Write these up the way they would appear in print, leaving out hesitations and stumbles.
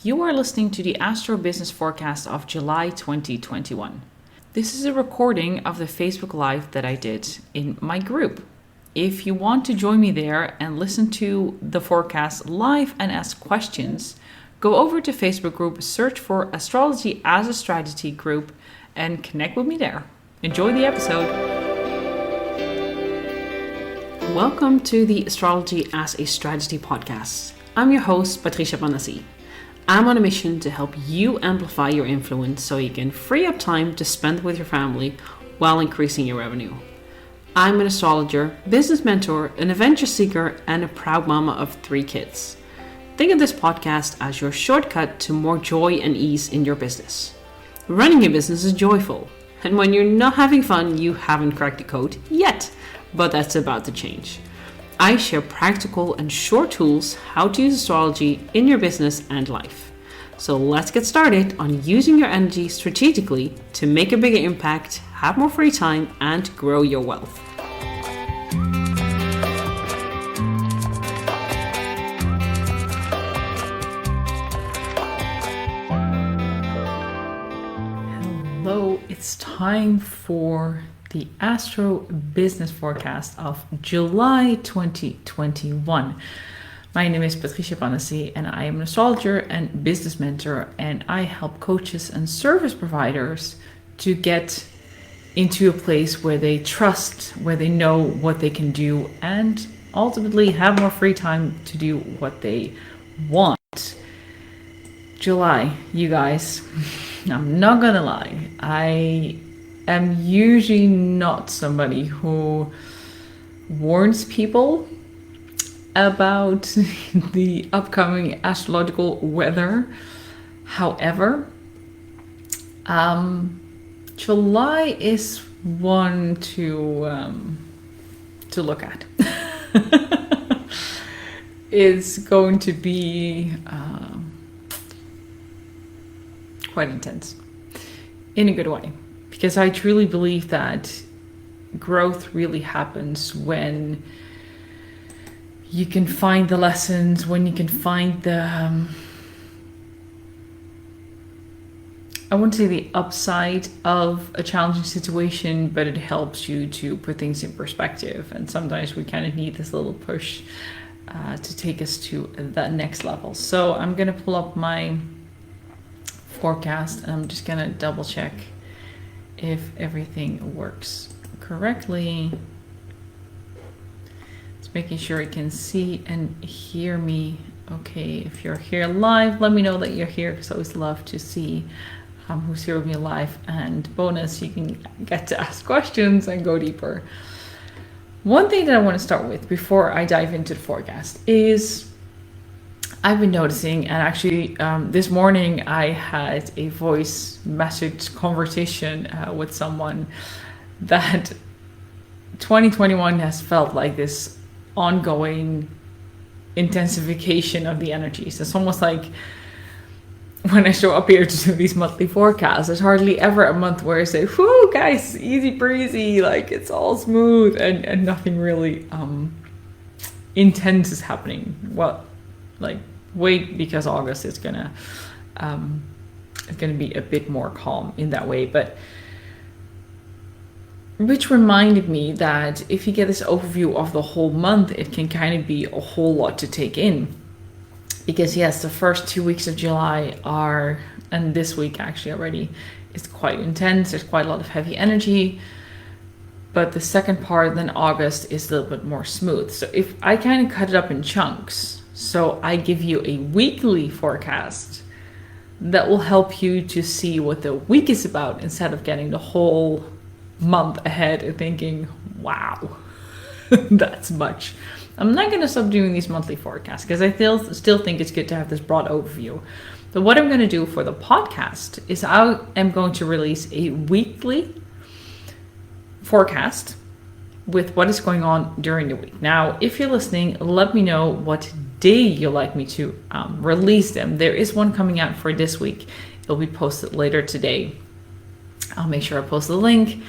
You are listening to the Astro Business Forecast of July 2021. This is a recording of the Facebook Live that I did in my group. If you want to join me there and listen to the forecast live and ask questions, go over to Facebook group, search for Astrology as a Strategy group, and connect with me there. Enjoy the episode. Welcome to the Astrology as a Strategy podcast. I'm your host, Patricia Panassi. I'm on a mission to help you amplify your influence so you can free up time to spend with your family while increasing your revenue. I'm an astrologer, business mentor, an adventure seeker, and a proud mama of 3 kids. Think of this podcast as your shortcut to more joy and ease in your business. Running a business is joyful, and when you're not having fun, you haven't cracked the code yet, but that's about to change. I share practical and short tools how to use astrology in your business and life. So let's get started on using your energy strategically to make a bigger impact, have more free time, and grow your wealth. Hello, it's time for the Astro Business Forecast of July 2021. My name is Patricia Panassi and I am an astrologer and business mentor, and I help coaches and service providers to get into a place where they trust, where they know what they can do, and ultimately have more free time to do what they want. July, you guys, I'm not gonna lie, I am usually not somebody who warns people about the upcoming astrological weather. However, July is one to look at. It's going to be quite intense in a good way. Because I truly believe that growth really happens when you can find the lessons, when you can find the, I wouldn't say the upside of a challenging situation, but it helps you to put things in perspective. And sometimes we kind of need this little push to take us to that next level. So I'm going to pull up my forecast and I'm just going to double check if everything works correctly. Just making sure you can see and hear me. Okay, if you're here live, let me know that you're here, because I always love to see who's here with me live. And bonus, you can get to ask questions and go deeper. One thing that I want to start with before I dive into the forecast is I've been noticing, and actually this morning I had a voice message conversation with someone, that 2021 has felt like this ongoing intensification of the energies. It's almost like when I show up here to do these monthly forecasts, there's hardly ever a month where I say, whoo guys, easy breezy, like it's all smooth, and nothing really intense is happening. Well, like, wait, because August is gonna be a bit more calm in that way. But which reminded me that if you get this overview of the whole month, it can kind of be a whole lot to take in. Because yes, the first 2 weeks of July are, and this week actually already, is quite intense. There's quite a lot of heavy energy. But the second part, then August, is a little bit more smooth. So if I kind of cut it up in chunks, so I give you a weekly forecast that will help you to see what the week is about, instead of getting the whole month ahead and thinking, wow, that's much. I'm not going to stop doing these monthly forecasts because I still think it's good to have this broad overview. But what I'm going to do for the podcast is I am going to release a weekly forecast with what is going on during the week. Now, if you're listening, let me know what day you'd like me to release them. There is one coming out for this week. It'll be posted later today. I'll make sure I post the link.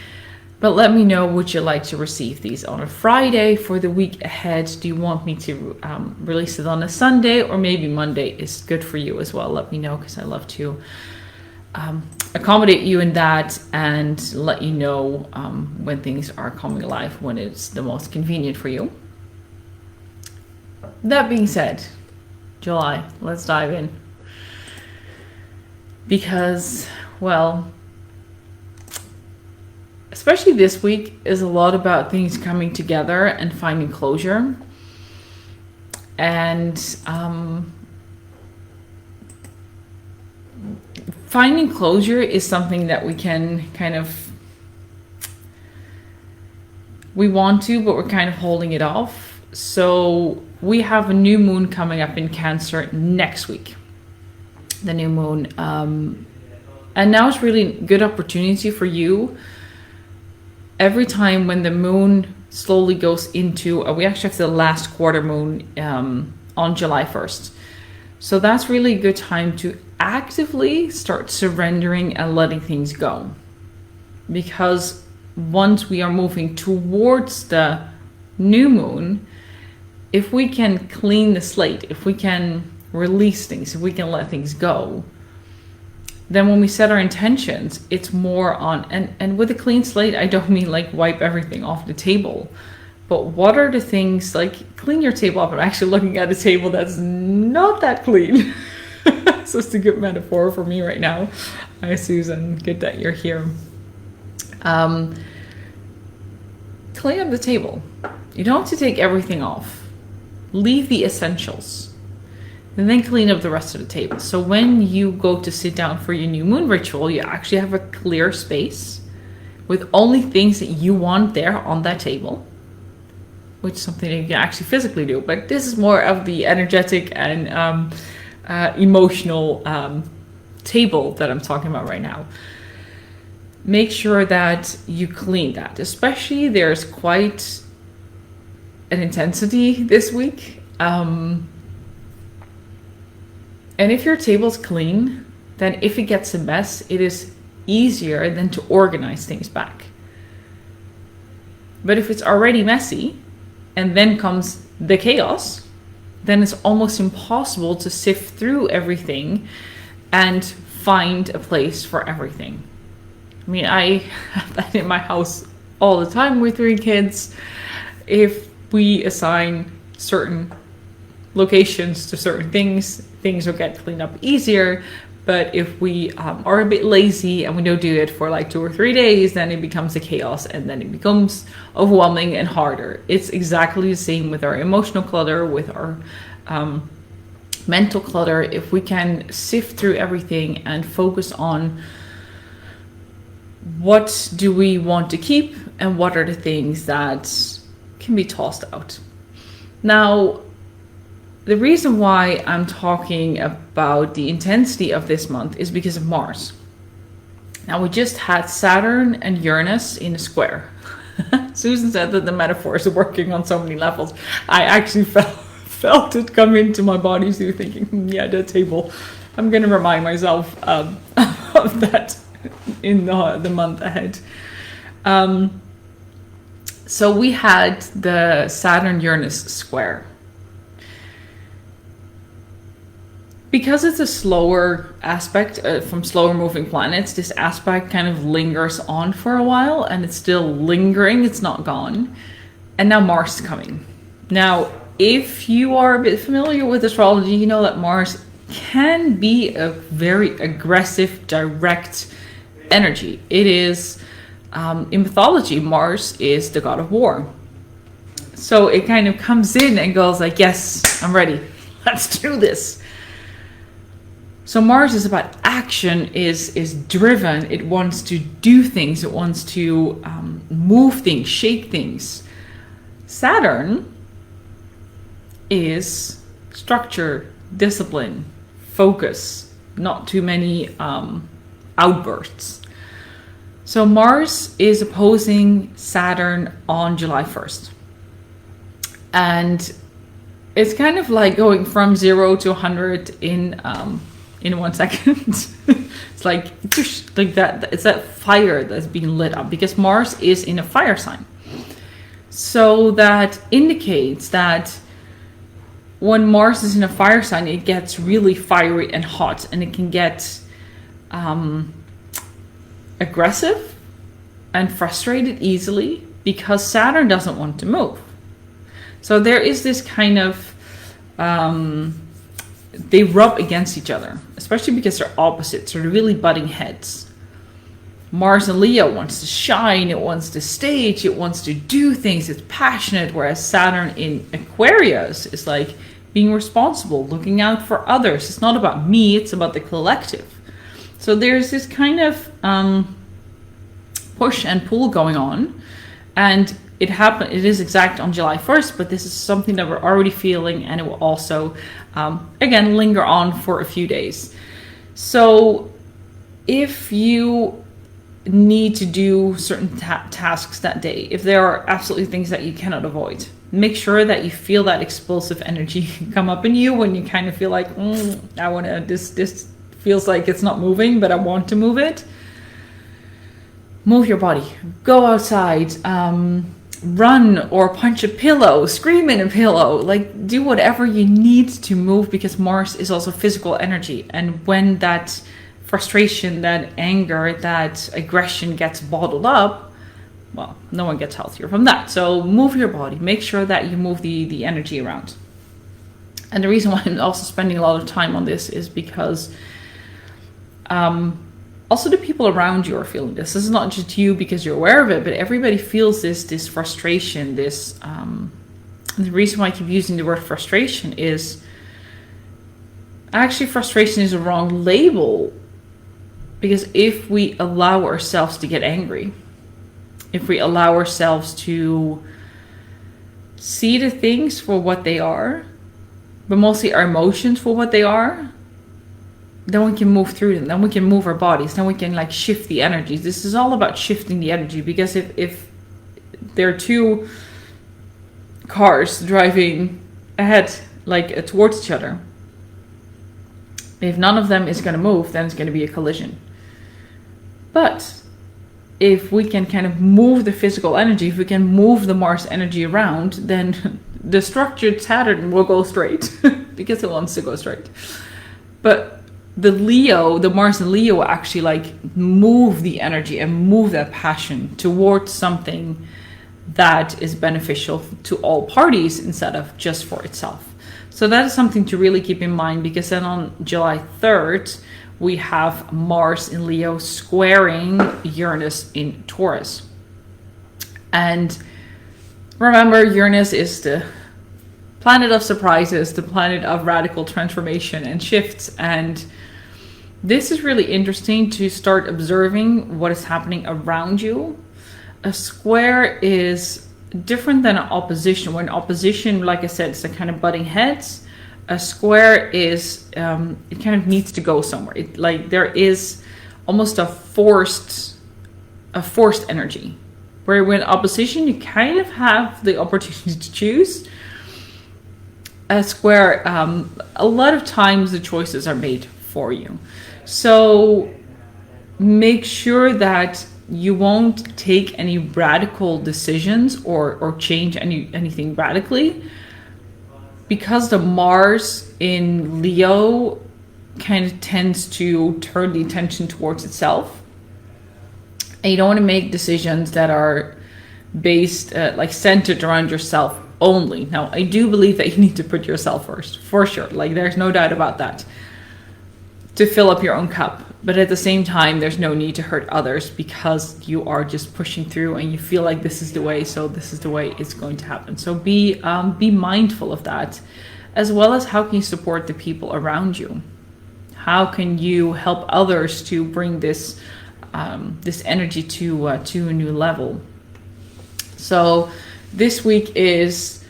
But let me know, would you like to receive these on a Friday for the week ahead? Do you want me to release it on a Sunday, or maybe Monday is good for you as well? Let me know, because I love to accommodate you in that and let you know when things are coming live, when it's the most convenient for you. That being said, July, let's dive in. Because, well, especially this week is a lot about things coming together and finding closure. And finding closure is something that we can we want to, but we're kind of holding it off. So we have a new moon coming up in Cancer next week. The new moon. And now it's really a good opportunity for you. Every time when the moon slowly goes into, we actually have the last quarter moon on July 1st. So that's really a good time to actively start surrendering and letting things go. Because once we are moving towards the new moon, if we can clean the slate, if we can release things, if we can let things go, then when we set our intentions, it's more on, and with a clean slate, I don't mean like wipe everything off the table, but what are the things, like clean your table up. I'm actually looking at a table that's not that clean. So it's a good metaphor for me right now. Hi, Susan, good that you're here. Clean up the table. You don't have to take everything off. Leave the essentials. And then clean up the rest of the table. So when you go to sit down for your new moon ritual, you actually have a clear space with only things that you want there on that table, which is something that you can actually physically do. But this is more of the energetic and emotional table that I'm talking about right now. Make sure that you clean that. Especially there's quite an intensity this week. And if your table's clean, then if it gets a mess, it is easier than to organize things back. But if it's already messy and then comes the chaos, then it's almost impossible to sift through everything and find a place for everything. I mean, I have that in my house all the time with 3 kids. If we assign certain locations to certain things will get cleaned up easier. But if we are a bit lazy and we don't do it for like 2 or 3 days, then it becomes a chaos and then it becomes overwhelming and harder. It's exactly the same with our emotional clutter, with our mental clutter. If we can sift through everything and focus on what do we want to keep and what are the things that can be tossed out. Now, the reason why I'm talking about the intensity of this month is because of Mars. Now, we just had Saturn and Uranus in a square. Susan said that the metaphors are working on so many levels. I actually felt it come into my body, so thinking, yeah, the table. I'm going to remind myself of that in the month ahead. So we had the Saturn-Uranus square. Because it's a slower aspect from slower moving planets, this aspect kind of lingers on for a while and it's still lingering, it's not gone. And now Mars is coming. Now, if you are a bit familiar with astrology, you know that Mars can be a very aggressive, direct energy. It is, in mythology, Mars is the god of war. So it kind of comes in and goes like, yes, I'm ready. Let's do this. So Mars is about action, is driven. It wants to do things. It wants to move things, shake things. Saturn is structure, discipline, focus, not too many outbursts. So Mars is opposing Saturn on July 1st. And it's kind of like going from 0 to 100 in in 1 second. It's like that. It's that fire that's being lit up because Mars is in a fire sign. So that indicates that when Mars is in a fire sign, it gets really fiery and hot, and it can get aggressive and frustrated easily because Saturn doesn't want to move. So there is this kind of, they rub against each other, especially because they're opposites, so they're really butting heads. Mars in Leo wants to shine, it wants to stage, it wants to do things, it's passionate, whereas Saturn in Aquarius is like being responsible, looking out for others. It's not about me, it's about the collective. So there's this kind of push and pull going on, and it is exact on July 1st, but this is something that we're already feeling, and it will also again linger on for a few days. So if you need to do certain tasks that day, if there are absolutely things that you cannot avoid, make sure that you feel that explosive energy come up in you when you kind of feel like, I want to, this feels like it's not moving, but I want to move it. Move your body, go outside, run or punch a pillow, scream in a pillow, like do whatever you need to move, because Mars is also physical energy. And when that frustration, that anger, that aggression gets bottled up, well, no one gets healthier from that. So move your body, make sure that you move the energy around. And the reason why I'm also spending a lot of time on this is because also the people around you are feeling this. This is not just you because you're aware of it, but everybody feels this frustration, this the reason why I keep using the word frustration is actually frustration is a wrong label. Because if we allow ourselves to get angry, if we allow ourselves to see the things for what they are, but mostly our emotions for what they are, then we can move through them. Then we can move our bodies. Then we can like shift the energies. This is all about shifting the energy, because if there are two cars driving ahead, like towards each other, if none of them is going to move, then it's going to be a collision. But if we can kind of move the physical energy, if we can move the Mars energy around, then the structured Saturn will go straight because it wants to go straight. But the Mars in Leo will actually like move the energy and move that passion towards something that is beneficial to all parties instead of just for itself. So that is something to really keep in mind, because then on July 3rd, we have Mars in Leo squaring Uranus in Taurus. And remember, Uranus is the planet of surprises, the planet of radical transformation and shifts. And this is really interesting to start observing what is happening around you. A square is different than an opposition. When opposition, like I said, it's a kind of butting heads. A square is it kind of needs to go somewhere. It, like there is almost a forced energy, where when opposition you kind of have the opportunity to choose. A square, a lot of times the choices are made for you. So make sure that you won't take any radical decisions or change anything radically, because the Mars in Leo kind of tends to turn the attention towards itself. And you don't want to make decisions that are based, like centered around yourself only. Now, I do believe that you need to put yourself first, for sure. Like there's no doubt about that, to fill up your own cup. But at the same time, there's no need to hurt others, because you are just pushing through and you feel like this is the way, so this is the way it's going to happen. So be mindful of that, as well as how can you support the people around you? How can you help others to bring this energy to a new level? So this week is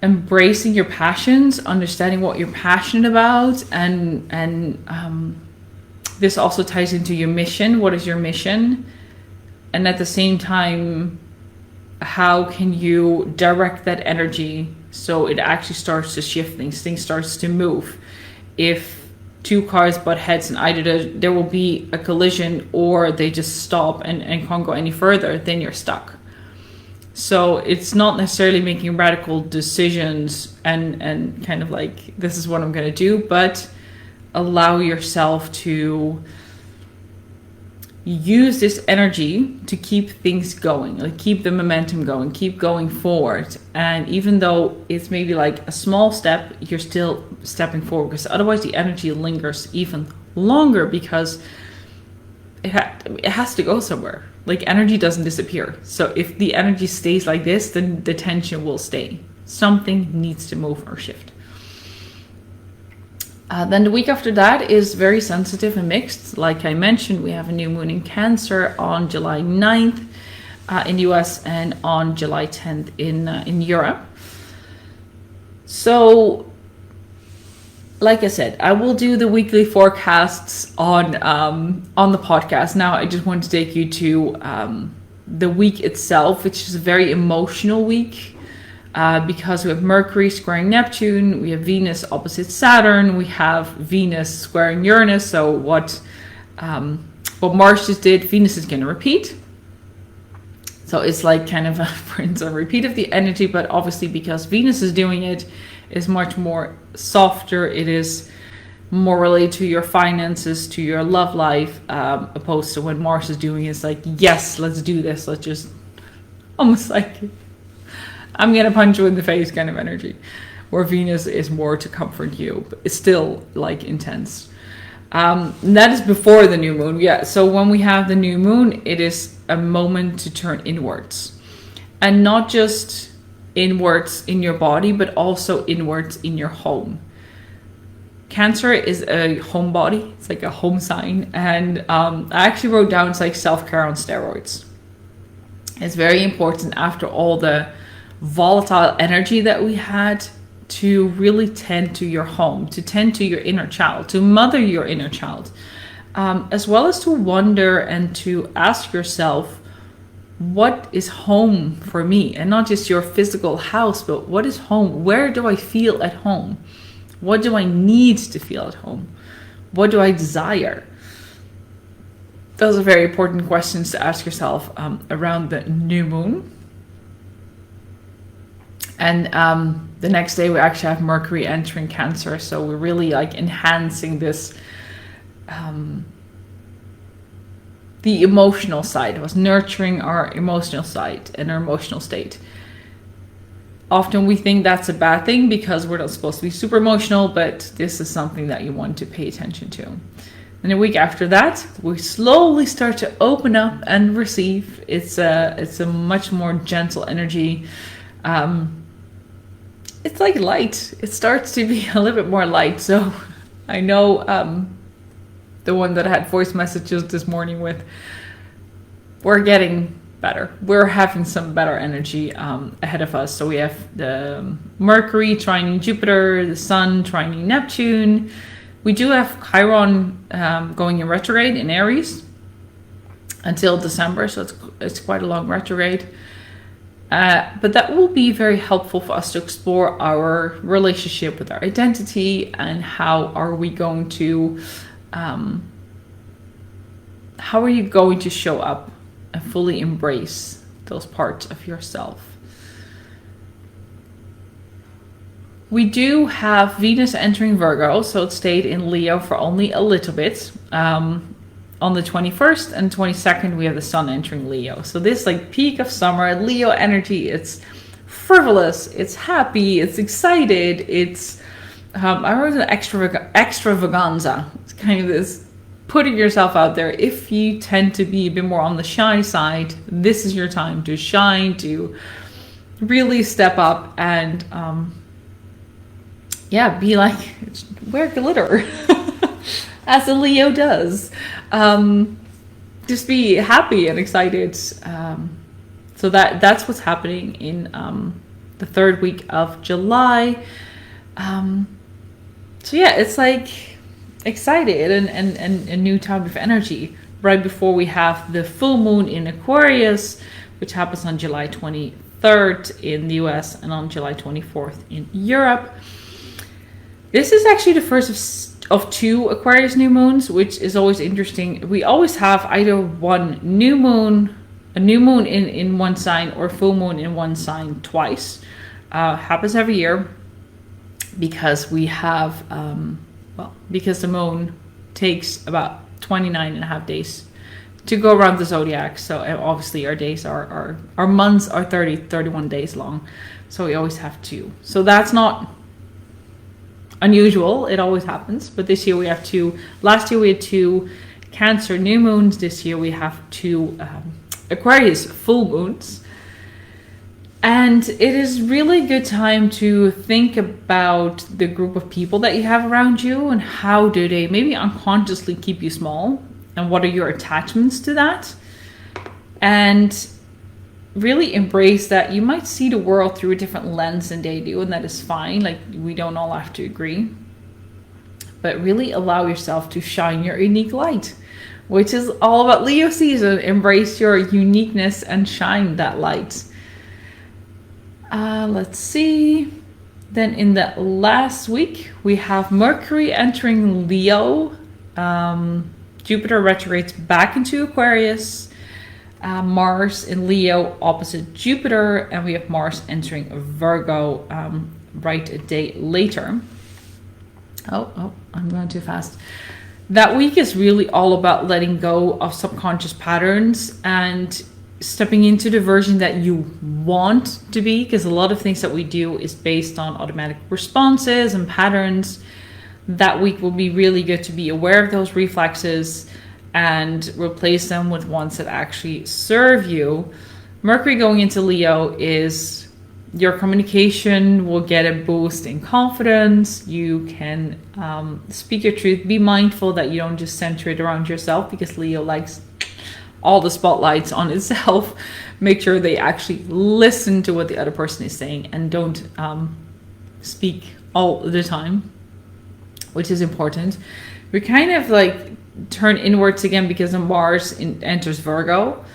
embracing your passions, understanding what you're passionate about, and this also ties into your mission. What is your mission? And at the same time, how can you direct that energy so it actually starts to shift things starts to move if two cars butt heads and either there will be a collision or they just stop and can't go any further, then you're stuck. So it's not necessarily making radical decisions and kind of like, this is what I'm going to do, but allow yourself to use this energy to keep things going, like keep the momentum going, keep going forward. And even though it's maybe like a small step, you're still stepping forward, because otherwise the energy lingers even longer, because it has to go somewhere. Like, energy doesn't disappear. So if the energy stays like this, then the tension will stay. Something needs to move or shift. Then the week after that is very sensitive and mixed. Like I mentioned, we have a new moon in Cancer on July 9th in the US and on July 10th in Europe. So, like I said, I will do the weekly forecasts on the podcast. Now, I just want to take you to the week itself, which is a very emotional week. Because we have Mercury squaring Neptune, we have Venus opposite Saturn, we have Venus squaring Uranus. So what Mars just did, Venus is going to repeat. So it's like kind of a repeat of the energy, but obviously because Venus is doing it, is much more softer. It is more related to your finances, to your love life, opposed to when Mars is doing it. It's like, yes, let's do this. Let's just almost like, I'm going to punch you in the face kind of energy, where Venus is more to comfort you, but it's still like intense. That is before the new moon. Yeah. So when we have the new moon, it is a moment to turn inwards, and not just inwards in your body, but also inwards in your home. Cancer is a homebody. It's like a home sign. And I actually wrote down, it's like self-care on steroids. It's very important after all the volatile energy that we had to really tend to your home, to tend to your inner child, to mother your inner child, as well as to wonder and to ask yourself, what is home for me? And not just your physical house, but what is home? Where do I feel at home? What do I need to feel at home? What do I desire? Those are very important questions to ask yourself around the new moon. And the next day we actually have Mercury entering Cancer. So we're really like enhancing this, the emotional side of us, nurturing our emotional side and our emotional state. Often we think that's a bad thing because we're not supposed to be super emotional, but this is something that you want to pay attention to. And a week after that, we slowly start to open up and receive. It's a much more gentle energy. It's like light. It starts to be a little bit more light. So I know the one that I had voice messages this morning with, we're getting better. We're having some better energy ahead of us. So we have the Mercury trining Jupiter, the Sun trining Neptune. We do have Chiron going in retrograde in Aries until December. So it's quite a long retrograde. But that will be very helpful for us to explore our relationship with our identity and how are we going to, how are you going to show up and fully embrace those parts of yourself. We do have Venus entering Virgo, so it stayed in Leo for only a little bit. On the 21st and 22nd, we have the Sun entering Leo. So this like peak of summer, Leo energy, it's frivolous, it's happy, it's excited, it's, I wrote an extravaganza. It's kind of this putting yourself out there. If you tend to be a bit more on the shy side, this is your time to shine, to really step up and, be like, wear glitter. As a Leo does. Just be happy and excited. So that's what's happening in the third week of July. It's like excited and a new time of energy. Right before we have the full moon in Aquarius, which happens on July 23rd in the US and on July 24th in Europe. This is actually the first of two Aquarius new moons, which is always interesting. We always have either one new moon, a new moon in one sign, or full moon in one sign twice. Happens every year because we have, because the moon takes about 29 and a half days to go around the zodiac. So obviously our days our months are 31 days long. So we always have two. So that's not unusual. It always happens. But this year we have two. Last year we had two Cancer new moons. This year we have two Aquarius full moons. And it is really good time to think about the group of people that you have around you and how do they maybe unconsciously keep you small, and what are your attachments to that, and really embrace that you might see the world through a different lens than they do, and that is fine. Like, we don't all have to agree, but really allow yourself to shine your unique light, which is all about Leo season. Embrace your uniqueness and shine that light. Let's see. Then in the last week, we have Mercury entering Leo. Jupiter retrogrades back into Aquarius. Mars in Leo opposite Jupiter. And we have Mars entering Virgo right a day later. Oh, I'm going too fast. That week is really all about letting go of subconscious patterns and stepping into the version that you want to be, because a lot of things that we do is based on automatic responses and patterns. That week will be really good to be aware of those reflexes and replace them with ones that actually serve you. Mercury going into Leo is your communication will get a boost in confidence. You can speak your truth. Be mindful that you don't just center it around yourself, because Leo likes all the spotlights on itself. Make sure they actually listen to what the other person is saying and don't speak all the time, which is important. We kind of like turn inwards again because of Mars enters Virgo,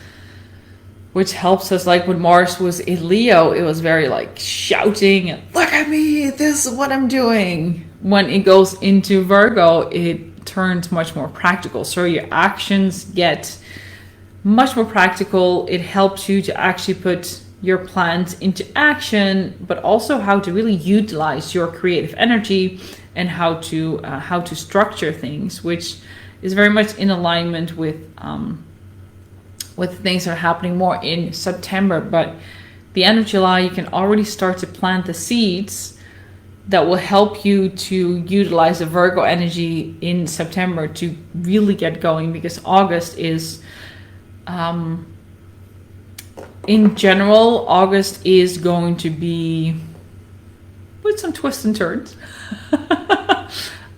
which helps us. Like when Mars was in Leo, it was very like shouting and look at me, this is what I'm doing. When it goes into Virgo, it turns much more practical. So your actions get much more practical. It helps you to actually put your plans into action, but also how to really utilize your creative energy and how to structure things, which is very much in alignment with things that are happening more in September. But the end of July, you can already start to plant the seeds that will help you to utilize the Virgo energy in September to really get going, because August is in general, August is going to be with some twists and turns.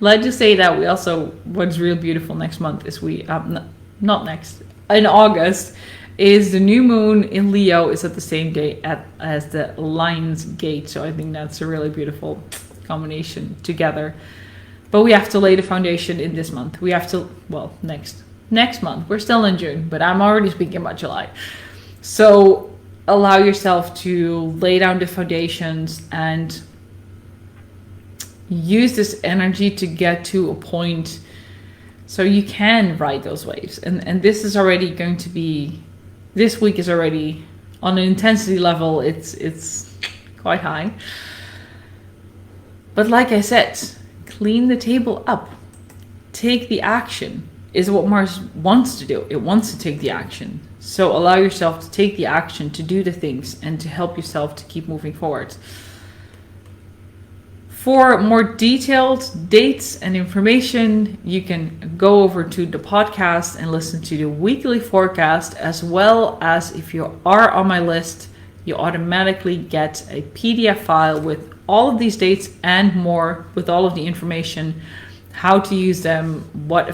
Let's just say that we also, what's real beautiful next month is in August, is the new moon in Leo is at the same day as the Lion's Gate. So I think that's a really beautiful combination together. But we have to lay the foundation in this month. We have to, next month. We're still in June, but I'm already speaking about July. So allow yourself to lay down the foundations and use this energy to get to a point so you can ride those waves. And this is already going to be, this week is already on an intensity level. It's quite high. But like I said, clean the table up. Take the action is what Mars wants to do. It wants to take the action. So allow yourself to take the action, to do the things, and to help yourself to keep moving forward. For more detailed dates and information, you can go over to the podcast and listen to the weekly forecast, as well as if you are on my list, you automatically get a PDF file with all of these dates and more, with all of the information, how to use them, what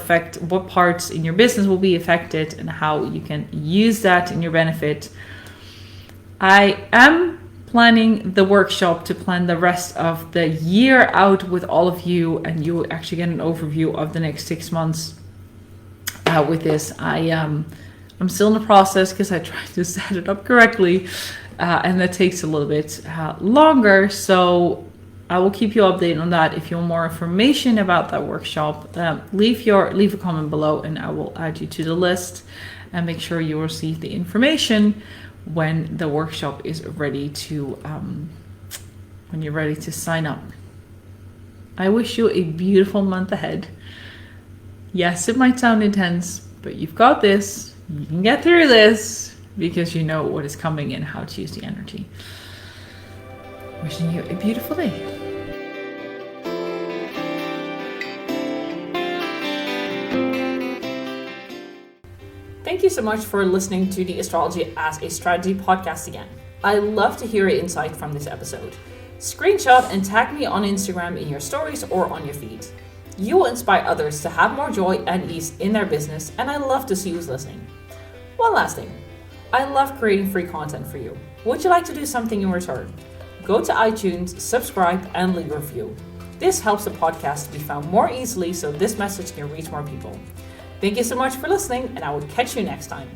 parts in your business will be affected, and how you can use that in your benefit. I am planning the workshop to plan the rest of the year out with all of you, and you will actually get an overview of the next 6 months with this. I'm still in the process because I tried to set it up correctly, and that takes a little bit longer. So I will keep you updated on that. If you want more information about that workshop, leave a comment below and I will add you to the list, and make sure you receive the information when the workshop is ready to, when you're ready to sign up. I wish you a beautiful month ahead. Yes, it might sound intense, but you've got this. You can get through this because you know what is coming and how to use the energy. Wishing you a beautiful day. Thank you so much for listening to the Astrology as a Strategy podcast again. I love to hear your insight from this episode. Screenshot and tag me on Instagram in your stories or on your feed. You will inspire others to have more joy and ease in their business, and I love to see who's listening. One last thing. I love creating free content for you. Would you like to do something in return? Go to iTunes, subscribe, and leave a review. This helps the podcast to be found more easily so this message can reach more people. Thank you so much for listening, and I will catch you next time.